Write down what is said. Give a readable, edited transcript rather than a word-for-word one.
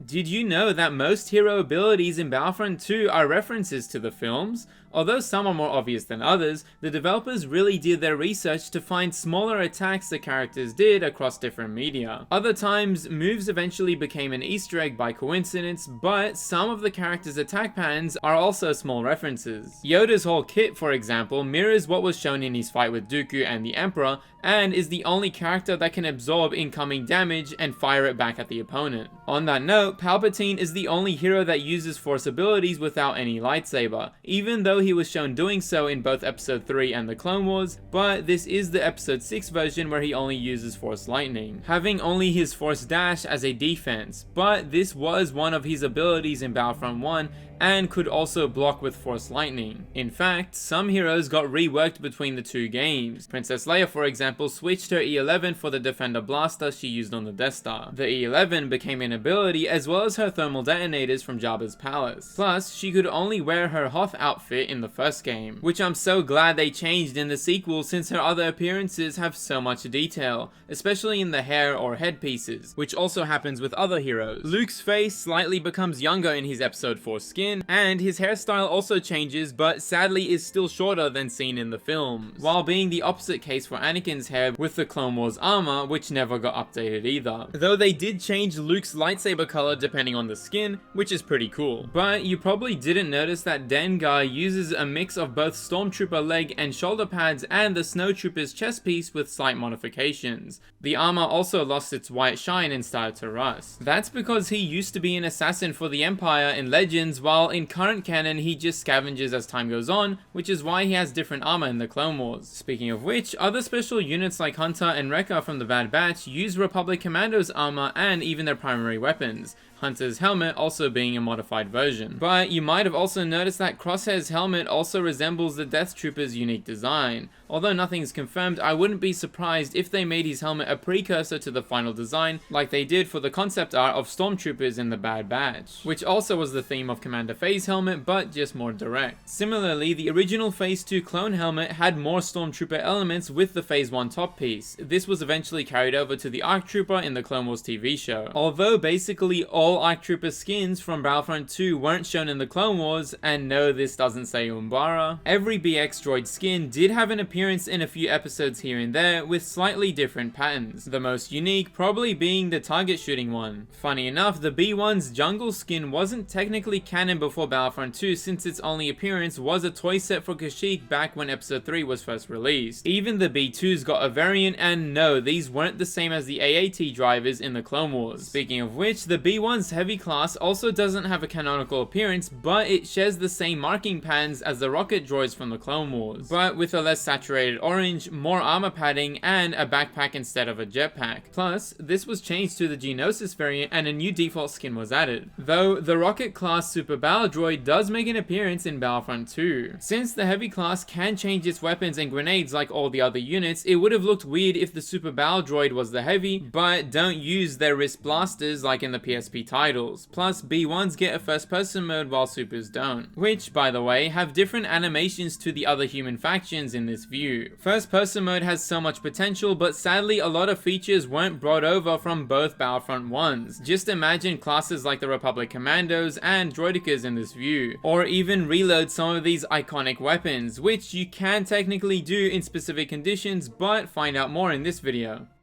Did you know that most hero abilities in Battlefront 2 are references to the films? Although some are more obvious than others, the developers really did their research to find smaller attacks the characters did across different media. Other times, moves eventually became an Easter egg by coincidence, but some of the characters' attack patterns are also small references. Yoda's whole kit, for example, mirrors what was shown in his fight with Dooku and the Emperor, and is the only character that can absorb incoming damage and fire it back at the opponent. On that note, Palpatine is the only hero that uses Force abilities without any lightsaber, even though he was shown doing so in both Episode 3 and the Clone Wars, but this is the Episode 6 version where he only uses Force Lightning, having only his Force Dash as a defense, but this was one of his abilities in Battlefront 1 and could also block with Force Lightning. In fact, some heroes got reworked between the two games. Princess Leia, for example, switched her E11 for the Defender Blaster she used on the Death Star. The E11 became an ability as well as her thermal detonators from Jabba's palace. Plus, she could only wear her Hoth outfit in the first game, which I'm so glad they changed in the sequel since her other appearances have so much detail, especially in the hair or headpieces, which also happens with other heroes. Luke's face slightly becomes younger in his Episode 4 skin, and his hairstyle also changes, but sadly is still shorter than seen in the films, while being the opposite case for Anakin's hair with the Clone Wars armor, which never got updated either. Though they did change Luke's lightsaber color depending on the skin, which is pretty cool. But you probably didn't notice that Dengar uses a mix of both Stormtrooper leg and shoulder pads and the Snowtrooper's chest piece with slight modifications. The armor also lost its white shine and started to rust. That's because he used to be an assassin for the Empire in Legends, while in current canon he just scavenges as time goes on, which is why he has different armor in the Clone Wars. Speaking of which, other special units like Hunter and Wrecker from the Bad Batch use Republic Commandos armor and even their primary weapons, Hunter's helmet also being a modified version. But you might have also noticed that Crosshair's helmet also resembles the Death Trooper's unique design. Although nothing's confirmed, I wouldn't be surprised if they made his helmet a precursor to the final design, like they did for the concept art of Stormtroopers in the Bad Batch, which also was the theme of Commander Faye's helmet, but just more direct. Similarly, the original Phase 2 clone helmet had more Stormtrooper elements with the Phase 1 top piece. This was eventually carried over to the ARC Trooper in the Clone Wars TV show. Although basically all ARC Trooper skins from Battlefront 2 weren't shown in the Clone Wars, and no, this doesn't say Umbara, every BX droid skin did have an appearance in a few episodes here and there with slightly different patterns, the most unique probably being the target shooting one. Funny enough, the B1's jungle skin wasn't technically canon before Battlefront 2 since its only appearance was a toy set for Kashyyyk back when Episode 3 was first released. Even the B2s got a variant, and no, these weren't the same as the AAT drivers in the Clone Wars. Speaking of which, the B1's heavy class also doesn't have a canonical appearance, but it shares the same marking patterns as the rocket droids from the Clone Wars, but with a less saturated orange, more armor padding, and a backpack instead of a jetpack. Plus, this was changed to the Geonosis variant and a new default skin was added, though the rocket class Super Battle Droid does make an appearance in Battlefront 2. Since the heavy class can change its weapons and grenades like all the other units, it would have looked weird if the Super Battle Droid was the heavy, but don't use their wrist blasters like in the PSP titles. Plus, B1s get a first person mode while Supers don't, which, by the way, have different animations to the other human factions in this view. First person mode has so much potential, but sadly a lot of features weren't brought over from both Battlefront 1s. Just imagine classes like the Republic Commandos and Droidekas in this view, or even reload some of these iconic weapons, which you can technically do in specific conditions, but find out more in this video.